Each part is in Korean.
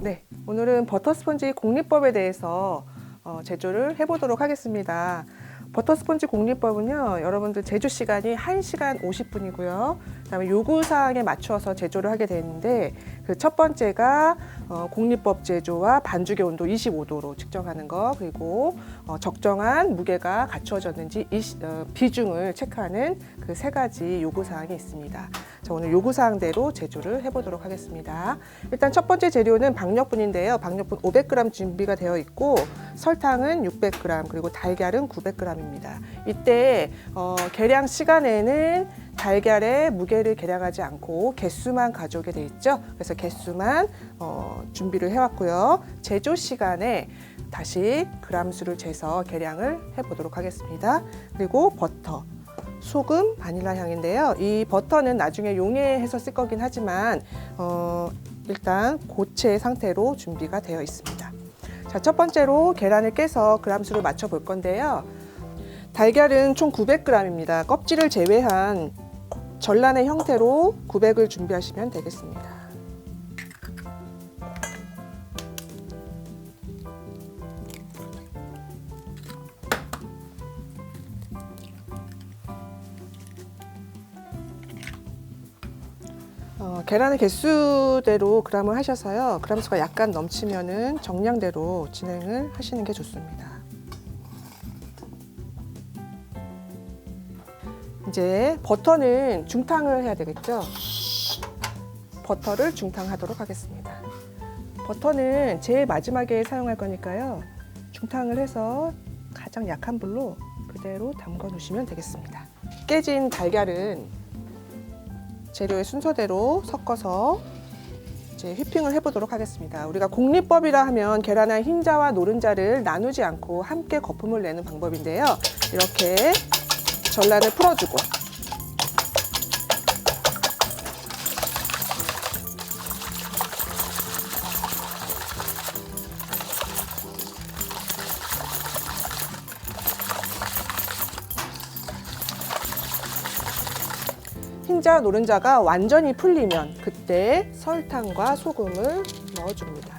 네, 오늘은 버터 스펀지 공리법에 대해서 제조를 해보도록 하겠습니다. 버터 스펀지 공리법은요, 여러분들 제조 시간이 1시간 50분이고요. 그다음에 요구사항에 맞춰서 제조를 하게 되는데, 그 첫 번째가 공리법 제조와 반죽의 온도 25도로 측정하는 거, 그리고 적정한 무게가 갖추어졌는지 비중을 체크하는 그 3가지 요구사항이 있습니다. 자, 오늘 요구사항대로 제조를 해보도록 하겠습니다. 일단 첫 번째 재료는 박력분인데요. 박력분 500g 준비가 되어 있고, 설탕은 600g, 그리고 달걀은 900g입니다. 이때 계량 시간에는 달걀의 무게를 계량하지 않고 개수만 가져오게 돼 있죠. 그래서 개수만 준비를 해왔고요. 제조 시간에 다시 그람수를 재서 계량을 해보도록 하겠습니다. 그리고 버터, 소금, 바닐라 향인데요. 이 버터는 나중에 용해해서 쓸 거긴 하지만 일단 고체 상태로 준비가 되어 있습니다. 자, 첫 번째로 계란을 깨서 그람수를 맞춰 볼 건데요. 달걀은 총 900g입니다. 껍질을 제외한 전란의 형태로 900을 준비하시면 되겠습니다. 계란의 개수대로 그람을 하셔서요. 그람수가 약간 넘치면은 정량대로 진행을 하시는 게 좋습니다. 이제 버터는 중탕을 해야 되겠죠. 버터를 중탕하도록 하겠습니다. 버터는 제일 마지막에 사용할 거니까요. 중탕을 해서 가장 약한 불로 그대로 담궈 놓으시면 되겠습니다. 깨진 달걀은 재료의 순서대로 섞어서 이제 휘핑을 해보도록 하겠습니다. 우리가 공리법이라 하면 계란의 흰자와 노른자를 나누지 않고 함께 거품을 내는 방법인데요. 이렇게 전란을 풀어주고 흰자, 노른자가 완전히 풀리면 그때 설탕과 소금을 넣어줍니다.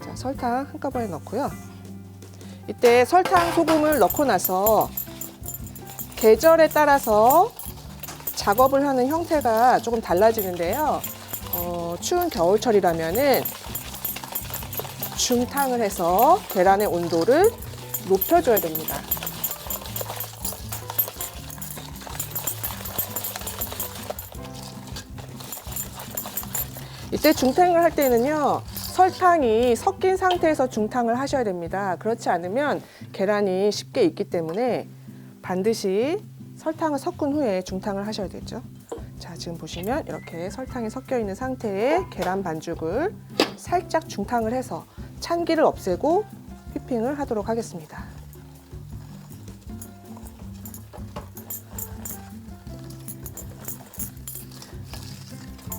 자, 설탕 한꺼번에 넣고요. 이때 설탕, 소금을 넣고 나서 계절에 따라서 작업을 하는 형태가 조금 달라지는데요. 추운 겨울철이라면은 중탕을 해서 계란의 온도를 높여줘야 됩니다. 이때 중탕을 할 때는요, 설탕이 섞인 상태에서 중탕을 하셔야 됩니다. 그렇지 않으면 계란이 쉽게 익기 때문에 반드시 설탕을 섞은 후에 중탕을 하셔야 되죠. 자, 지금 보시면 이렇게 설탕이 섞여 있는 상태의 계란 반죽을 살짝 중탕을 해서 찬기를 없애고 휘핑을 하도록 하겠습니다.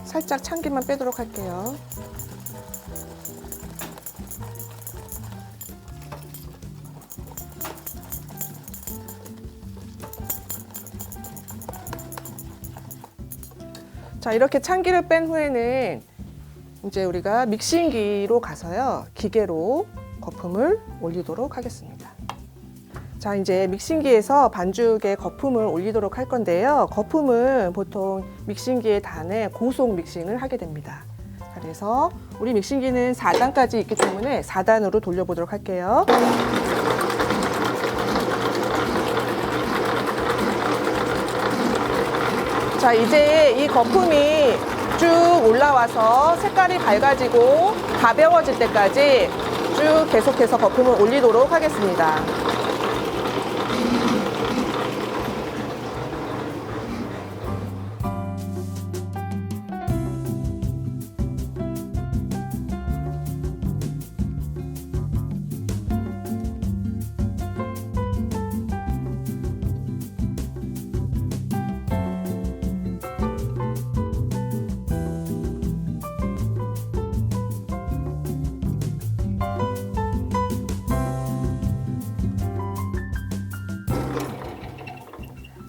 살짝 찬기만 빼도록 할게요. 자, 이렇게 찬기를 뺀 후에는 이제 우리가 믹싱기로 가서요, 기계로 거품을 올리도록 하겠습니다. 자, 이제 믹싱기에서 반죽에 거품을 올리도록 할 건데요. 거품은 보통 믹싱기의 단에 고속 믹싱을 하게 됩니다. 그래서 우리 믹싱기는 4단까지 있기 때문에 4단으로 돌려보도록 할게요. 자, 이제 이 거품이 쭉 올라와서 색깔이 밝아지고 가벼워질 때까지 쭉 계속해서 거품을 올리도록 하겠습니다.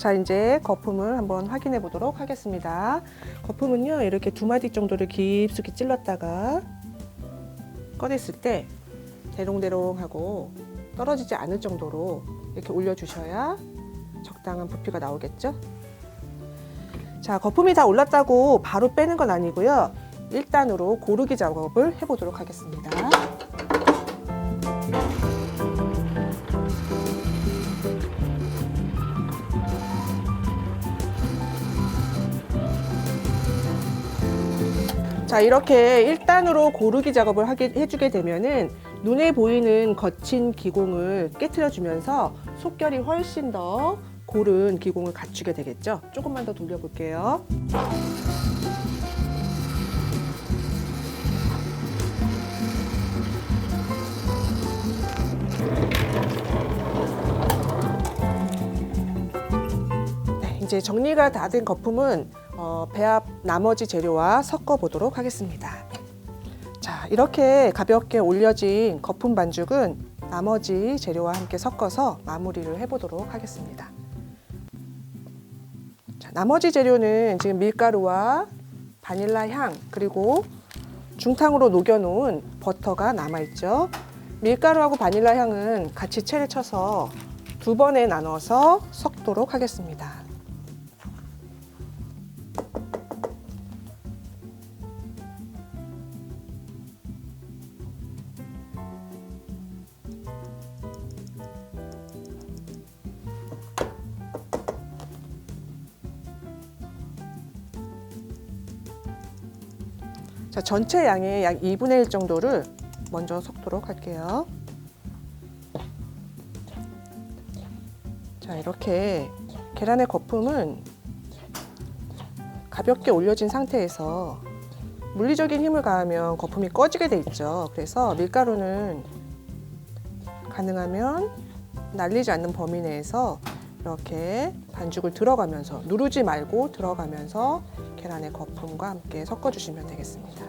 자, 이제 거품을 한번 확인해 보도록 하겠습니다. 거품은요, 이렇게 2마디 정도를 깊숙이 찔렀다가 꺼냈을 때 대롱대롱하고 떨어지지 않을 정도로 이렇게 올려주셔야 적당한 부피가 나오겠죠? 자, 거품이 다 올랐다고 바로 빼는 건 아니고요. 1단으로 고르기 작업을 해보도록 하겠습니다. 자, 이렇게 1단으로 고르기 작업을 해주게 되면은 눈에 보이는 거친 기공을 깨트려주면서 속결이 훨씬 더 고른 기공을 갖추게 되겠죠. 조금만 더 돌려볼게요. 네, 이제 정리가 다 된 거품은 배합 나머지 재료와 섞어 보도록 하겠습니다. 자, 이렇게 가볍게 올려진 거품 반죽은 나머지 재료와 함께 섞어서 마무리를 해보도록 하겠습니다. 자, 나머지 재료는 지금 밀가루와 바닐라 향 그리고 중탕으로 녹여놓은 버터가 남아있죠. 밀가루하고 바닐라 향은 같이 체를 쳐서 2번에 나눠서 섞도록 하겠습니다. 자, 전체 양의 약 2분의 1 정도를 먼저 섞도록 할게요. 자, 이렇게 계란의 거품은 가볍게 올려진 상태에서 물리적인 힘을 가하면 거품이 꺼지게 돼 있죠. 그래서 밀가루는 가능하면 날리지 않는 범위 내에서 이렇게 반죽을 들어가면서 누르지 말고 들어가면서 계란의 거품과 함께 섞어주시면 되겠습니다.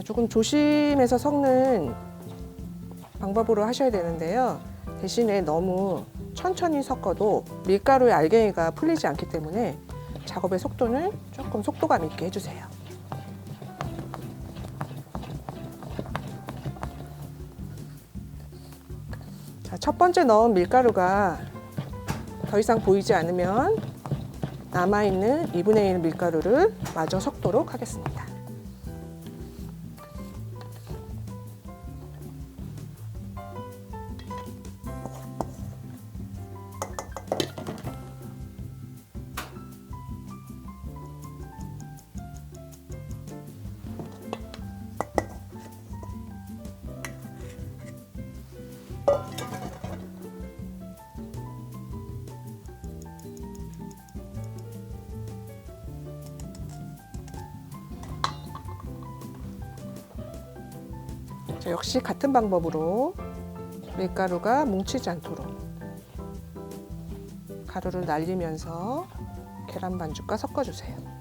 조금 조심해서 섞는 방법으로 하셔야 되는데요. 대신에 너무 천천히 섞어도 밀가루의 알갱이가 풀리지 않기 때문에 작업의 속도는 조금 속도감 있게 해주세요. 자, 첫 번째 넣은 밀가루가 더 이상 보이지 않으면 남아있는 2분의 1 밀가루를 마저 섞도록 하겠습니다. 자, 역시 같은 방법으로 밀가루가 뭉치지 않도록 가루를 날리면서 계란 반죽과 섞어주세요.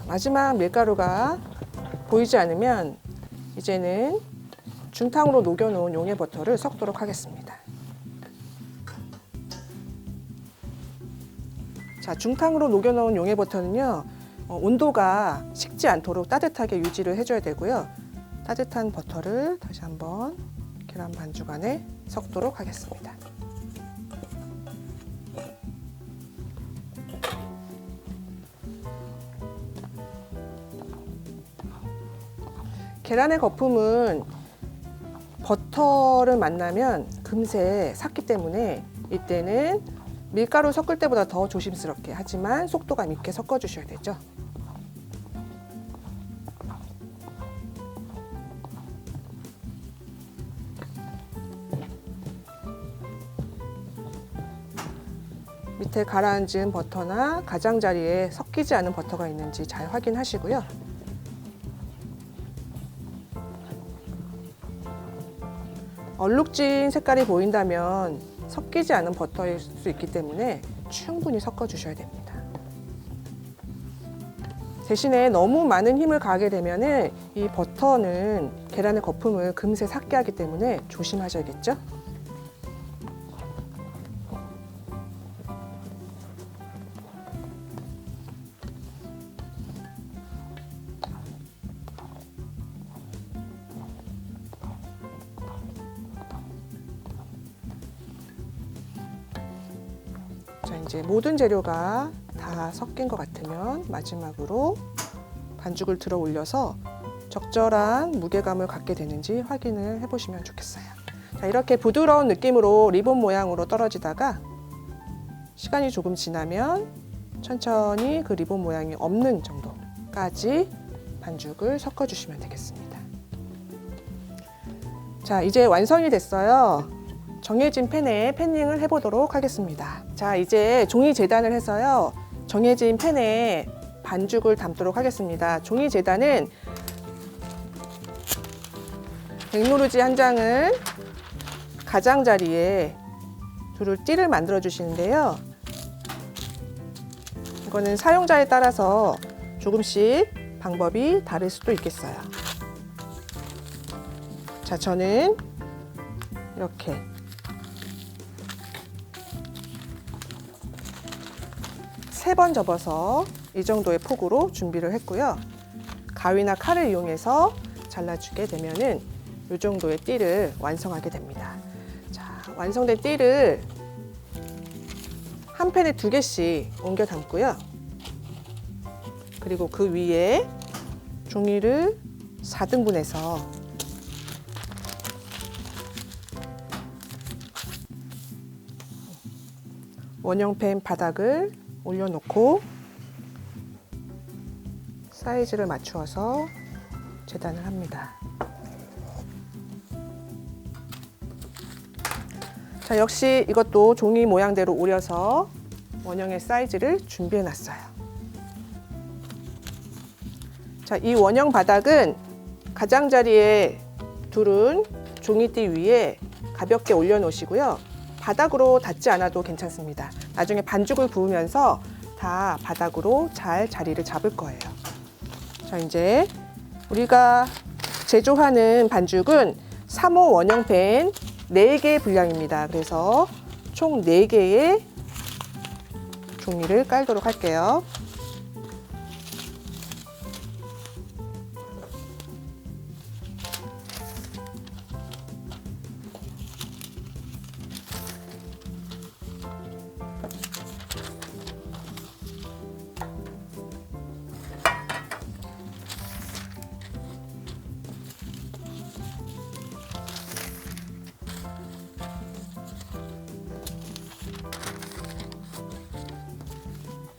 마지막 밀가루가 보이지 않으면 이제는 중탕으로 녹여놓은 용의 버터를 섞도록 하겠습니다. 자, 중탕으로 녹여놓은 용의 버터는요, 온도가 식지 않도록 따뜻하게 유지를 해줘야 되고요. 따뜻한 버터를 다시 한번 계란 반죽 안에 섞도록 하겠습니다. 계란의 거품은 버터를 만나면 금세 삭기 때문에 이때는 밀가루 섞을 때보다 더 조심스럽게, 하지만 속도감 있게 섞어주셔야 되죠. 밑에 가라앉은 버터나 가장자리에 섞이지 않은 버터가 있는지 잘 확인하시고요. 얼룩진 색깔이 보인다면 섞이지 않은 버터일 수 있기 때문에 충분히 섞어 주셔야 됩니다. 대신에 너무 많은 힘을 가하게 되면 이 버터는 계란의 거품을 금세 삭게 하기 때문에 조심하셔야겠죠? 자, 이제 모든 재료가 다 섞인 것 같으면 마지막으로 반죽을 들어 올려서 적절한 무게감을 갖게 되는지 확인을 해보시면 좋겠어요. 자, 이렇게 부드러운 느낌으로 리본 모양으로 떨어지다가 시간이 조금 지나면 천천히 그 리본 모양이 없는 정도까지 반죽을 섞어주시면 되겠습니다. 자, 이제 완성이 됐어요. 정해진 팬에 팬닝을 해보도록 하겠습니다. 자, 이제 종이 재단을 해서요. 정해진 팬에 반죽을 담도록 하겠습니다. 종이 재단은 백누르지 한 장을 가장자리에 두를 띠를 만들어 주시는데요. 이거는 사용자에 따라서 조금씩 방법이 다를 수도 있겠어요. 자, 저는 이렇게 세 번 접어서 이 정도의 폭으로 준비를 했고요. 가위나 칼을 이용해서 잘라주게 되면은 이 정도의 띠를 완성하게 됩니다. 자, 완성된 띠를 한 팬에 2개씩 옮겨 담고요. 그리고 그 위에 종이를 4등분해서 원형팬 바닥을 올려놓고 사이즈를 맞추어서 재단을 합니다. 자, 역시 이것도 종이 모양대로 오려서 원형의 사이즈를 준비해 놨어요. 자, 이 원형 바닥은 가장자리에 두른 종이띠 위에 가볍게 올려놓으시고요. 바닥으로 닿지 않아도 괜찮습니다. 나중에 반죽을 부으면서 다 바닥으로 잘 자리를 잡을 거예요. 자, 이제 우리가 제조하는 반죽은 3호 원형팬 4개 분량입니다. 그래서 총 4개의 종이를 깔도록 할게요.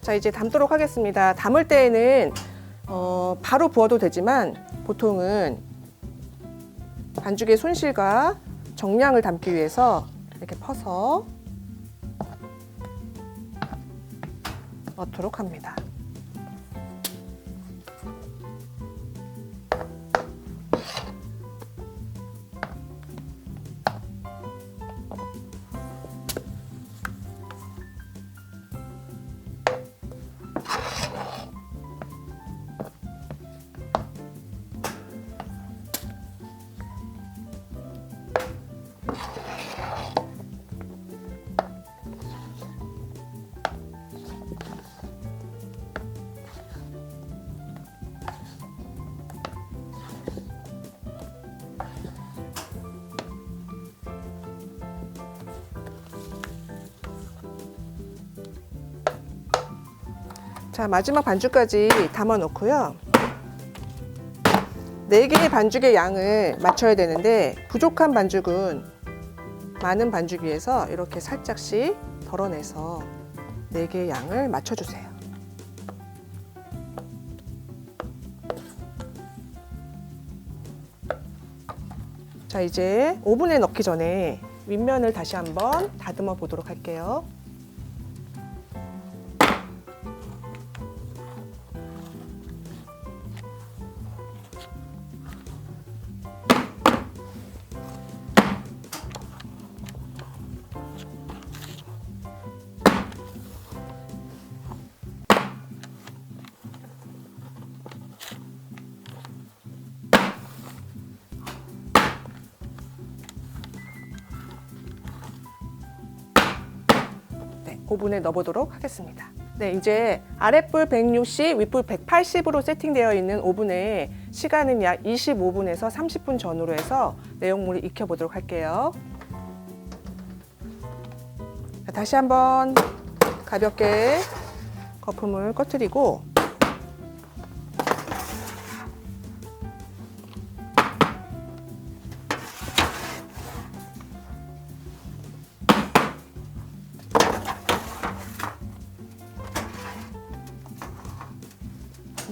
자, 이제 담도록 하겠습니다. 담을 때에는 바로 부어도 되지만 보통은 반죽의 손실과 정량을 담기 위해서 이렇게 퍼서 넣도록 합니다. 자, 마지막 반죽까지 담아 놓고요. 4개의 반죽의 양을 맞춰야 되는데 부족한 반죽은 많은 반죽 위에서 이렇게 살짝씩 더 덜어내서 4개의 양을 맞춰주세요. 자, 이제 오븐에 넣기 전에 윗면을 다시 한번 다듬어 보도록 할게요. 오븐에 넣어보도록 하겠습니다. 네, 이제 아랫불 160, 윗불 180으로 세팅되어 있는 오븐에 시간은 약 25분에서 30분 전후로 해서 내용물을 익혀보도록 할게요. 자, 다시 한번 가볍게 거품을 꺼뜨리고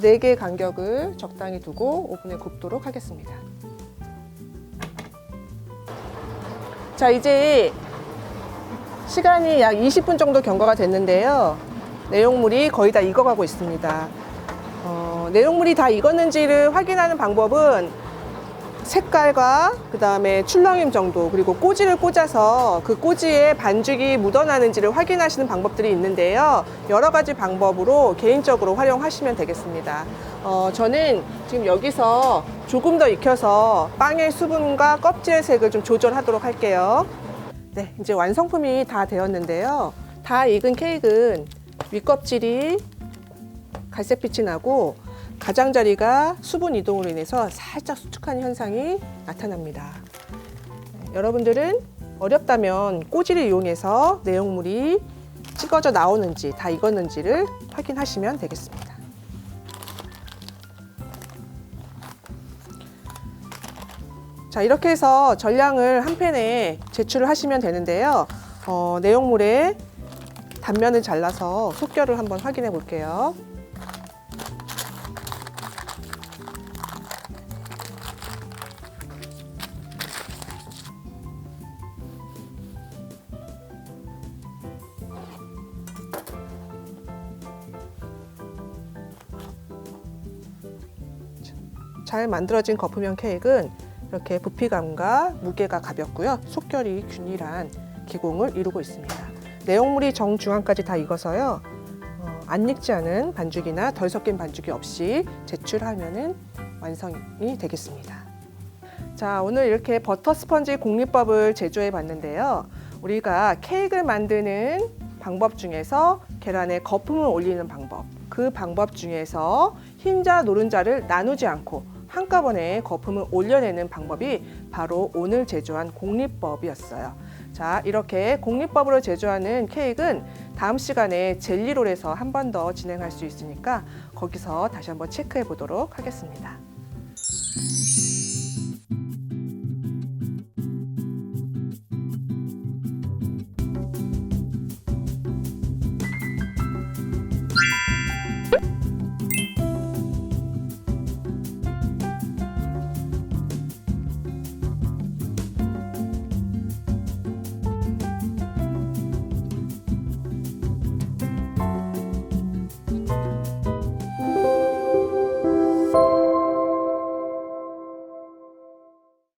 네 개의 간격을 적당히 두고 오븐에 굽도록 하겠습니다. 자, 이제 시간이 약 20분 정도 경과가 됐는데요. 내용물이 거의 다 익어가고 있습니다. 내용물이 다 익었는지를 확인하는 방법은 색깔과 그 다음에 출렁임 정도, 그리고 꼬지를 꽂아서 그 꼬지에 반죽이 묻어나는지를 확인하시는 방법들이 있는데요. 여러 가지 방법으로 개인적으로 활용하시면 되겠습니다. 저는 지금 여기서 조금 더 익혀서 빵의 수분과 껍질의 색을 좀 조절하도록 할게요. 네, 이제 완성품이 다 되었는데요. 다 익은 케이크는 윗껍질이 갈색빛이 나고 가장자리가 수분 이동으로 인해서 살짝 수축하는 현상이 나타납니다. 여러분들은 어렵다면 꼬지를 이용해서 내용물이 찍어져 나오는지 다 익었는지를 확인하시면 되겠습니다. 자, 이렇게 해서 전량을 한 팬에 제출을 하시면 되는데요. 내용물의 단면을 잘라서 속결을 한번 확인해 볼게요. 잘 만들어진 거품형 케이크는 이렇게 부피감과 무게가 가볍고요. 속결이 균일한 기공을 이루고 있습니다. 내용물이 정중앙까지 다 익어서요. 안 익지 않은 반죽이나 덜 섞인 반죽이 없이 제출하면 완성이 되겠습니다. 자, 오늘 이렇게 버터 스펀지 공리법을 제조해 봤는데요. 우리가 케이크를 만드는 방법 중에서 계란에 거품을 올리는 방법, 그 방법 중에서 흰자, 노른자를 나누지 않고 한꺼번에 거품을 올려내는 방법이 바로 오늘 제조한 공리법이었어요. 자, 이렇게 공리법으로 제조하는 케이크는 다음 시간에 젤리롤에서 한 번 더 진행할 수 있으니까 거기서 다시 한번 체크해 보도록 하겠습니다.